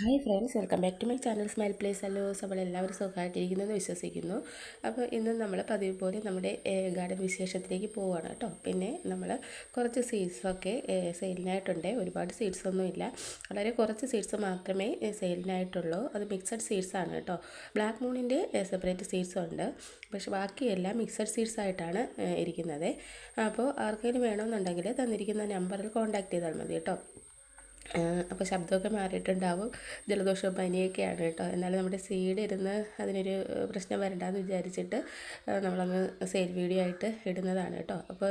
Hi friends, welcome back to my channel smile place. Hello, നമ്മളെല്ലാവരും സുഖമായിട്ടിരിക്കുന്നെന്ന് വിശ്വസിക്കുന്നു. അപ്പോൾ ഇന്ന് നമ്മൾ പതിവ് പോലെ നമ്മുടെ ഗാർഡൻ വിശേഷത്തിലേക്ക് പോവുകയാണ് കേട്ടോ. പിന്നെ നമ്മൾ കുറച്ച് സീഡ്സൊക്കെ സെയിലിനായിട്ടുണ്ട്. ഒരുപാട് സീഡ്സൊന്നും ഇല്ല, വളരെ കുറച്ച് സീഡ്സ് മാത്രമേ സെയിലിനായിട്ടുള്ളൂ. അത് മിക്സഡ് സീഡ്സാണ് കേട്ടോ. ബ്ലാക്ക് മൂണിൻ്റെ സെപ്പറേറ്റ് സീഡ്സും ഉണ്ട്, പക്ഷേ ബാക്കിയെല്ലാം മിക്സഡ് സീഡ്സ് ആയിട്ടാണ് ഇരിക്കുന്നത്. അപ്പോൾ ആർക്കെങ്കിലും വേണമെന്നുണ്ടെങ്കിൽ തന്നിരിക്കുന്ന നമ്പറിൽ കോൺടാക്റ്റ് ചെയ്താൽ മതി കേട്ടോ. അപ്പോൾ ശബ്ദമൊക്കെ മാറിയിട്ടുണ്ടാവും, ജലദോഷവും പനിയൊക്കെയാണ് കേട്ടോ. എന്നാലും നമ്മുടെ സീഡ് ഇരുന്ന് അതിനൊരു പ്രശ്നം വരണ്ടെന്ന് വിചാരിച്ചിട്ട് നമ്മളങ്ങ് സെയിൽ വീഡിയോ ആയിട്ട് ഇടുന്നതാണ് കേട്ടോ. അപ്പോൾ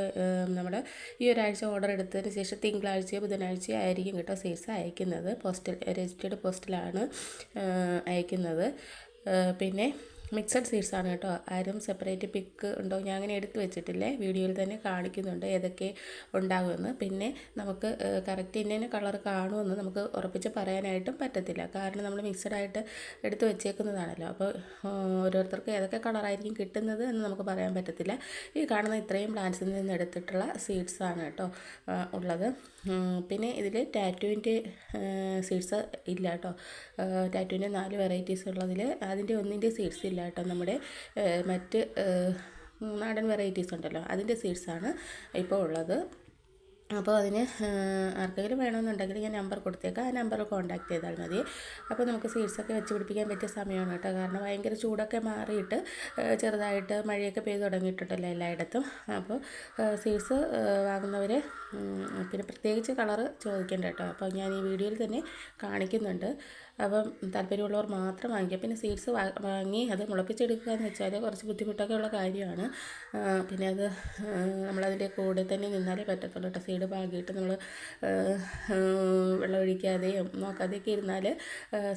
നമ്മൾ ഈ ഒരാഴ്ച ഓർഡർ എടുത്തതിന് ശേഷം തിങ്കളാഴ്ചയോ ബുധനാഴ്ചയോ ആയിരിക്കും കേട്ടോ സീഡ്സ് അയക്കുന്നത്. രജിസ്റ്റേർഡ് പോസ്റ്റിലാണ് അയക്കുന്നത്. പിന്നെ മിക്സഡ് സീഡ്സ് ആണ് കേട്ടോ. ആരും സെപ്പറേറ്റ് പിക്ക് ഉണ്ടോ, ഞാൻ അങ്ങനെ എടുത്ത് വെച്ചിട്ടില്ലേ. വീഡിയോയിൽ തന്നെ കാണിക്കുന്നുണ്ട് ഏതൊക്കെ ഉണ്ടാകുമെന്ന്. പിന്നെ നമുക്ക് കറക്റ്റ് ഇന്ന കളർ കാണുമെന്ന് നമുക്ക് ഉറപ്പിച്ച് പറയാനായിട്ടും പറ്റത്തില്ല, കാരണം നമ്മൾ മിക്സഡായിട്ട് എടുത്ത് വെച്ചേക്കുന്നതാണല്ലോ. അപ്പോൾ ഓരോരുത്തർക്ക് ഏതൊക്കെ കളറായിരിക്കും കിട്ടുന്നത് എന്ന് നമുക്ക് പറയാൻ പറ്റത്തില്ല. ഈ കാണുന്ന ഇത്രയും പ്ലാന്റ്സിൽ നിന്ന് എടുത്തിട്ടുള്ള സീഡ്സ് ആണ് കേട്ടോ ഉള്ളത്. പിന്നെ ഇതിൽ ടാറ്റുവിൻ്റെ സീഡ്സ് ഇല്ല കേട്ടോ. ടാറ്റുവിൻ്റെ 4 വെറൈറ്റീസ് ഉള്ളതിൽ അതിൻ്റെ ഒന്നിൻ്റെ സീഡ്സ് ഇല്ല കേട്ടോ. നമ്മുടെ മറ്റ് നാടൻ വെറൈറ്റീസ് ഉണ്ടല്ലോ, അതിൻ്റെ സീഡ്സാണ് ഇപ്പോൾ ഉള്ളത്. അപ്പോൾ അതിന് ആർക്കെങ്കിലും വേണമെന്നുണ്ടെങ്കിൽ ഞാൻ നമ്പർ കൊടുത്തേക്കാം, ആ നമ്പറിൽ കോൺടാക്റ്റ് ചെയ്താൽ മതി. അപ്പോൾ നമുക്ക് സീഡ്സൊക്കെ വെച്ച് പിടിപ്പിക്കാൻ പറ്റിയ സമയമാണ് കേട്ടോ. കാരണം ഭയങ്കര ചൂടൊക്കെ മാറിയിട്ട് ചെറുതായിട്ട് മഴയൊക്കെ പെയ്ത് തുടങ്ങിയിട്ടുണ്ടല്ലോ എല്ലായിടത്തും. അപ്പോൾ സീഡ്സ് വാങ്ങുന്നവർ പിന്നെ പ്രത്യേകിച്ച് കളറ് ചോദിക്കേണ്ട കേട്ടോ. അപ്പോൾ ഞാൻ ഈ വീഡിയോയിൽ തന്നെ കാണിക്കുന്നുണ്ട്. അപ്പം താല്പര്യമുള്ളവർ മാത്രം വാങ്ങിക്കുക. പിന്നെ സീഡ്സ് വാങ്ങി അത് മുളപ്പിച്ചെടുക്കുക എന്ന് വെച്ചാൽ കുറച്ച് ബുദ്ധിമുട്ടൊക്കെ ഉള്ള കാര്യമാണ്. പിന്നെ അത് നമ്മളതിൻ്റെ കൂടെ തന്നെ നിന്നാലേ പറ്റത്തുള്ളൂ കേട്ടോ. സീഡ് പാകിയിട്ട് നമ്മൾ വെള്ളമൊഴിക്കാതെയും നോക്കാതെയൊക്കെ ഇരുന്നാൽ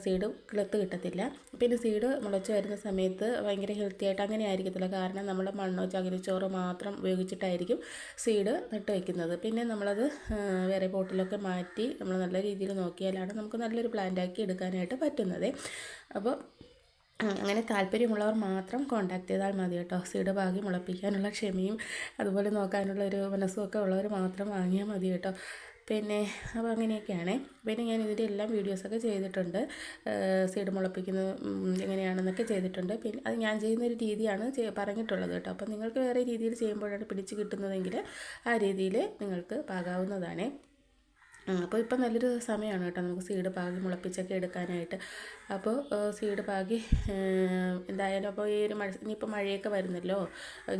സീഡ് കിളുത്ത് കിട്ടത്തില്ല. പിന്നെ സീഡ് മുളച്ച് വരുന്ന സമയത്ത് ഭയങ്കര ഹെൽത്തി ആയിട്ട് അങ്ങനെ ആയിരിക്കത്തില്ല, കാരണം നമ്മൾ മണ്ണോ ചകിരിച്ചോറോ മാത്രം ഉപയോഗിച്ചിട്ടായിരിക്കും സീഡ് നട്ട് വയ്ക്കുന്നത്. പിന്നെ നമ്മളത് വേറെ പോട്ടിലൊക്കെ മാറ്റി നമ്മൾ നല്ല രീതിയിൽ നോക്കിയാലാണ് നമുക്ക് നല്ലൊരു പ്ലാന്റാക്കി എടുക്കാനായിട്ട് പറ്റുന്നത്. അപ്പോൾ അങ്ങനെ താല്പര്യമുള്ളവർ മാത്രം കോൺടാക്റ്റ് ചെയ്താൽ മതി കേട്ടോ. സീഡ് പാകി മുളപ്പിക്കാനുള്ള ക്ഷമയും അതുപോലെ നോക്കാനുള്ള ഒരു മനസ്സുമൊക്കെ ഉള്ളവർ മാത്രം വാങ്ങിയാൽ മതി കേട്ടോ. പിന്നെ അപ്പോൾ അങ്ങനെയൊക്കെയാണ്. പിന്നെ ഞാൻ ഇതിൻ്റെ എല്ലാം വീഡിയോസൊക്കെ ചെയ്തിട്ടുണ്ട്, സീഡ് മുളപ്പിക്കുന്നത് എങ്ങനെയാണെന്നൊക്കെ ചെയ്തിട്ടുണ്ട്. പിന്നെ അത് ഞാൻ ചെയ്യുന്നൊരു രീതിയാണ് പറഞ്ഞിട്ടുള്ളത് കേട്ടോ. അപ്പോൾ നിങ്ങൾക്ക് വേറെ രീതിയിൽ ചെയ്യുമ്പോഴാണ് പിടിച്ച് കിട്ടുന്നതെങ്കിൽ ആ രീതിയിൽ നിങ്ങൾക്ക് പാകാവുന്നതാണ്. അപ്പോൾ ഇപ്പം നല്ലൊരു സമയമാണ് കേട്ടോ നമുക്ക് സീഡ് പാകി മുളപ്പിച്ചൊക്കെ എടുക്കാനായിട്ട്. അപ്പോൾ സീഡ് പാകി എന്തായാലും അപ്പോൾ ഈ ഒരു ഇനിയിപ്പോൾ മഴയൊക്കെ വരുന്നല്ലോ,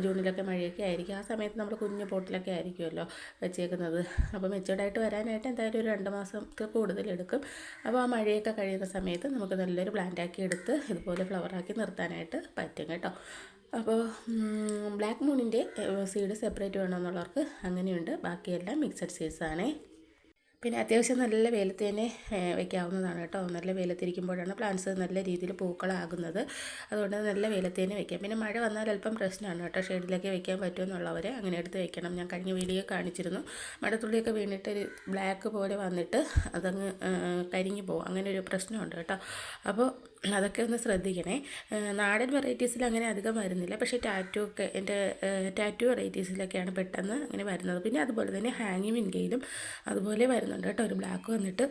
ജൂണിലൊക്കെ മഴയൊക്കെ ആയിരിക്കും. ആ സമയത്ത് നമ്മൾ കുഞ്ഞു പോട്ടിലൊക്കെ ആയിരിക്കുമല്ലോ വെച്ചേക്കുന്നത്. അപ്പോൾ മെച്ചൂർഡായിട്ട് വരാനായിട്ട് എന്തായാലും ഒരു 2 മാസത്തിൽ കൂടുതൽ എടുക്കും. അപ്പോൾ ആ മഴയൊക്കെ കഴിയുന്ന സമയത്ത് നമുക്ക് നല്ലൊരു പ്ലാന്റാക്കി എടുത്ത് ഇതുപോലെ ഫ്ലവറാക്കി നിർത്താനായിട്ട് പറ്റും കേട്ടോ. അപ്പോൾ ബ്ലാക്ക് മൂണിൻ്റെ സീഡ് സെപ്പറേറ്റ് വേണമെന്നുള്ളവർക്ക് അങ്ങനെയുണ്ട്, ബാക്കിയെല്ലാം മിക്സഡ് സീഡ്സാണേ. പിന്നെ അത്യാവശ്യം നല്ല വെയിലത്ത് തന്നെ വയ്ക്കാവുന്നതാണ് കേട്ടോ. നല്ല വെയിലത്തിരിക്കുമ്പോഴാണ് പ്ലാന്റ്സ് നല്ല രീതിയിൽ പൂക്കളാകുന്നത്. അതുകൊണ്ട് നല്ല വെയിലത്ത് തന്നെ വയ്ക്കാം. പിന്നെ മഴ വന്നാൽ അല്പം പ്രശ്നമാണ് കേട്ടോ. ഷെയ്ഡിലൊക്കെ വയ്ക്കാൻ പറ്റുമെന്നുള്ളവർ അങ്ങനെ എടുത്ത് വയ്ക്കണം. ഞാൻ കഴിഞ്ഞ വീഡിയോ കാണിച്ചിരുന്നു, മഴത്തുള്ളിയൊക്കെ വീണിട്ട് ഒരു ബ്ലാക്ക് പോലെ വന്നിട്ട് അതങ്ങ് കരിഞ്ഞു പോകും, അങ്ങനെ ഒരു പ്രശ്നമുണ്ട് കേട്ടോ. അപ്പോൾ അതൊക്കെ ഒന്ന് ശ്രദ്ധിക്കണേ. നാടൻ വെറൈറ്റീസിൽ അങ്ങനെ അധികം വരുന്നില്ല, പക്ഷേ ടാറ്റു വെറൈറ്റീസിലൊക്കെയാണ് പെട്ടെന്ന് അങ്ങനെ വരുന്നത്. പിന്നെ അതുപോലെ തന്നെ ഹാങ്ങിങ് വിൻകയിലും അതുപോലെ വരുന്നുണ്ട് കേട്ടോ. ഒരു ബ്ലാക്ക് വന്നിട്ട്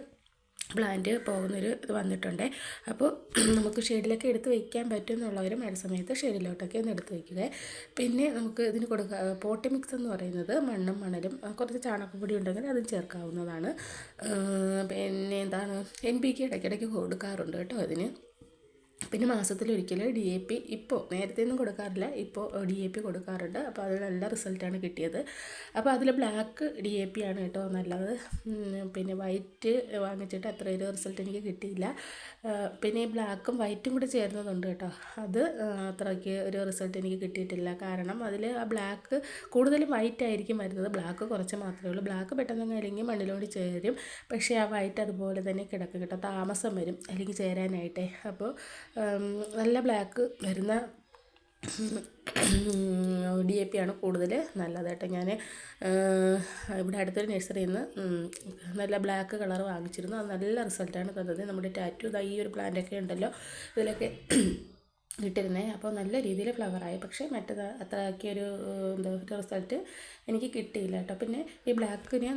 പ്ലാന്റ് പോകുന്നൊരു ഇത് വന്നിട്ടുണ്ട്. അപ്പോൾ നമുക്ക് ഷെയ്ഡിലൊക്കെ എടുത്ത് വയ്ക്കാൻ പറ്റുമെന്നുള്ളവർ മഴ സമയത്ത് ഷെയ്ഡിലോട്ടൊക്കെ ഒന്ന് എടുത്ത് വയ്ക്കുക. പിന്നെ നമുക്ക് ഇതിന് പോട്ടി മിക്സ് എന്ന് പറയുന്നത് മണ്ണും മണലും കുറച്ച് ചാണകപ്പൊടി ഉണ്ടെങ്കിൽ അതും ചേർക്കാവുന്നതാണ്. പിന്നെ എന്താണ് NPK ഇടയ്ക്കിടയ്ക്ക് കൊടുക്കാറുണ്ട് കേട്ടോ അതിന്. പിന്നെ മാസത്തിലൊരിക്കൽ DAP, ഇപ്പോൾ നേരത്തെ ഒന്നും കൊടുക്കാറില്ല, ഇപ്പോൾ DAP കൊടുക്കാറുണ്ട്. അപ്പോൾ അത് നല്ല റിസൾട്ടാണ് കിട്ടിയത്. അപ്പോൾ അതിൽ ബ്ലാക്ക് DAP ആണ് കേട്ടോ നല്ലത്. പിന്നെ വൈറ്റ് വാങ്ങിച്ചിട്ട് അത്ര ഒരു റിസൾട്ട് എനിക്ക് കിട്ടിയില്ല. പിന്നെ ഈ ബ്ലാക്കും വൈറ്റും കൂടെ ചേർന്നതുണ്ട് കേട്ടോ, അത് അത്രയ്ക്ക് ഒരു റിസൾട്ട് എനിക്ക് കിട്ടിയിട്ടില്ല. കാരണം അതിൽ ആ ബ്ലാക്ക് കൂടുതലും വൈറ്റ് ആയിരിക്കും വരുന്നത്, ബ്ലാക്ക് കുറച്ച് മാത്രമേ ഉള്ളൂ. ബ്ലാക്ക് പെട്ടെന്ന് അല്ലെങ്കിൽ മണ്ണിലോട് ചേരും, പക്ഷേ ആ വൈറ്റ് അതുപോലെ തന്നെ കിടക്കും കേട്ടോ, താമസം വരും അല്ലെങ്കിൽ ചേരാനായിട്ടേ. അപ്പോൾ നല്ല ബ്ലാക്ക് വരുന്ന DAP ആണ് കൂടുതൽ നല്ലത് കേട്ടോ. ഞാൻ ഇവിടെ അടുത്തൊരു നഴ്സറിയിൽ നിന്ന് നല്ല ബ്ലാക്ക് കളർ വാങ്ങിച്ചിരുന്നു, അത് നല്ല റിസൾട്ടാണ് തന്നത്. നമ്മുടെ ടാറ്റു ഈ ഒരു പ്ലാന്റൊക്കെ ഉണ്ടല്ലോ ഇതിലൊക്കെ ഇട്ടിരുന്നത്. അപ്പോൾ നല്ല രീതിയിൽ ഫ്ലവറായി, പക്ഷേ മറ്റേത് അത്രയ്ക്കൊരു റിസൾട്ട് എനിക്ക് കിട്ടിയില്ല കേട്ടോ. പിന്നെ ഈ ബ്ലാക്കിന്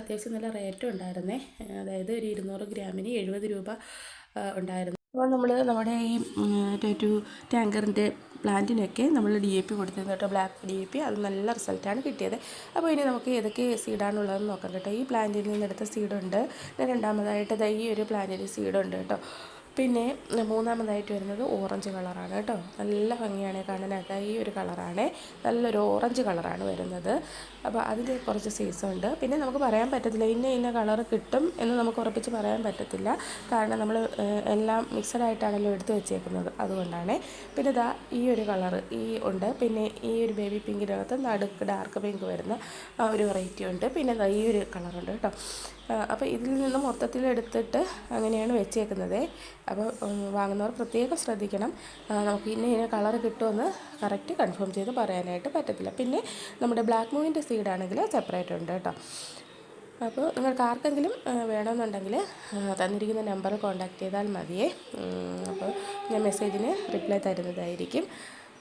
അത്യാവശ്യം നല്ല റേറ്റും ഉണ്ടായിരുന്നേ. അതായത് ഒരു 200 ഗ്രാമിന് 70 രൂപ ഉണ്ടായിരുന്നു. അപ്പോൾ നമ്മുടെ ഈ ടു ടാങ്കറിൻ്റെ പ്ലാന്റിനൊക്കെ നമ്മൾ DAP കൊടുത്തിരുന്നു കേട്ടോ, ബ്ലാക്ക് DAP. അത് നല്ല റിസൾട്ടാണ് കിട്ടിയത്. അപ്പോൾ ഇനി നമുക്ക് ഏതൊക്കെ സീഡാണുള്ളതെന്ന് നോക്കാം കേട്ടോ. ഈ പ്ലാന്റിൽ നിന്നെടുത്ത സീഡുണ്ട്, രണ്ടാമതായിട്ട് ഈ ഒരു പ്ലാന്റിൽ സീഡുണ്ട് കേട്ടോ. പിന്നെ മൂന്നാമതായിട്ട് വരുന്നത് ഓറഞ്ച് കളറാണ് കേട്ടോ. നല്ല ഭംഗിയാണ് കാണാനായിട്ട്. ഈ ഒരു കളറാണ്, നല്ലൊരു ഓറഞ്ച് കളറാണ് വരുന്നത്. അപ്പോൾ അതിൻ്റെ കുറച്ച് സീസണുണ്ട്. പിന്നെ നമുക്ക് പറയാൻ പറ്റത്തില്ല ഇന്ന കളർ കിട്ടും എന്ന് നമുക്ക് ഉറപ്പിച്ച് പറയാൻ പറ്റത്തില്ല, കാരണം നമ്മൾ എല്ലാം മിക്സഡ് ആയിട്ടാണല്ലോ എടുത്ത് വെച്ചേക്കുന്നത്, അതുകൊണ്ടാണ്. പിന്നെ ഇതാ ഈ ഒരു കളർ ഉണ്ട്. പിന്നെ ഈ ഒരു ബേബി പിങ്കിനകത്ത് നടുക്ക് ഡാർക്ക് പിങ്ക് വരുന്ന ആ ഒരു വെറൈറ്റി ഉണ്ട്. പിന്നെ ഈ ഒരു കളറുണ്ട് കേട്ടോ. അപ്പോൾ ഇതിൽ നിന്ന് മൊത്തത്തിൽ എടുത്തിട്ട് അങ്ങനെയാണ് വെച്ചേക്കുന്നത്. അപ്പോൾ വാങ്ങുന്നവർ പ്രത്യേകം ശ്രദ്ധിക്കണം. നമുക്ക് ഇന്ന കളർ കിട്ടുമെന്ന് കറക്റ്റ് കൺഫേം ചെയ്ത് പറയാനായിട്ട് പറ്റത്തില്ല. പിന്നെ നമ്മുടെ ബ്ലാക്ക് മൂവിൻ്റെ സീഡാണെങ്കിൽ സെപ്പറേറ്റ് ഉണ്ട് കേട്ടോ. അപ്പോൾ നിങ്ങൾക്ക് ആർക്കെങ്കിലും വേണമെന്നുണ്ടെങ്കിൽ തന്നിരിക്കുന്ന നമ്പറിൽ കോൺടാക്റ്റ് ചെയ്താൽ മതിയേ. അപ്പോൾ ഞാൻ മെസ്സേജിന് റിപ്ലൈ തരുന്നതായിരിക്കും.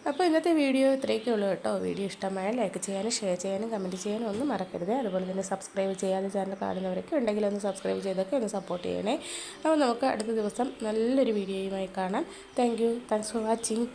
അപ്പോൾ ഇന്നത്തെ വീഡിയോ ഇത്രയൊക്കെ ഉള്ളൂ കേട്ടോ. വീഡിയോ ഇഷ്ടമായാൽ ലൈക്ക് ചെയ്യാനും ഷെയർ ചെയ്യാനും കമൻറ്റ് ചെയ്യാനും ഒന്നും മറക്കരുത്. അതുപോലെ തന്നെ സബ്സ്ക്രൈബ് ചെയ്യാതെ ചാനൽ കാണുന്നവരൊക്കെ ഉണ്ടെങ്കിൽ ഒന്ന് സബ്സ്ക്രൈബ് ചെയ്തൊക്കെ ഒന്ന് സപ്പോർട്ട് ചെയ്യണേ. അപ്പോൾ നമുക്ക് അടുത്ത ദിവസം നല്ലൊരു വീഡിയോയുമായി കാണാം. Thanks for watching.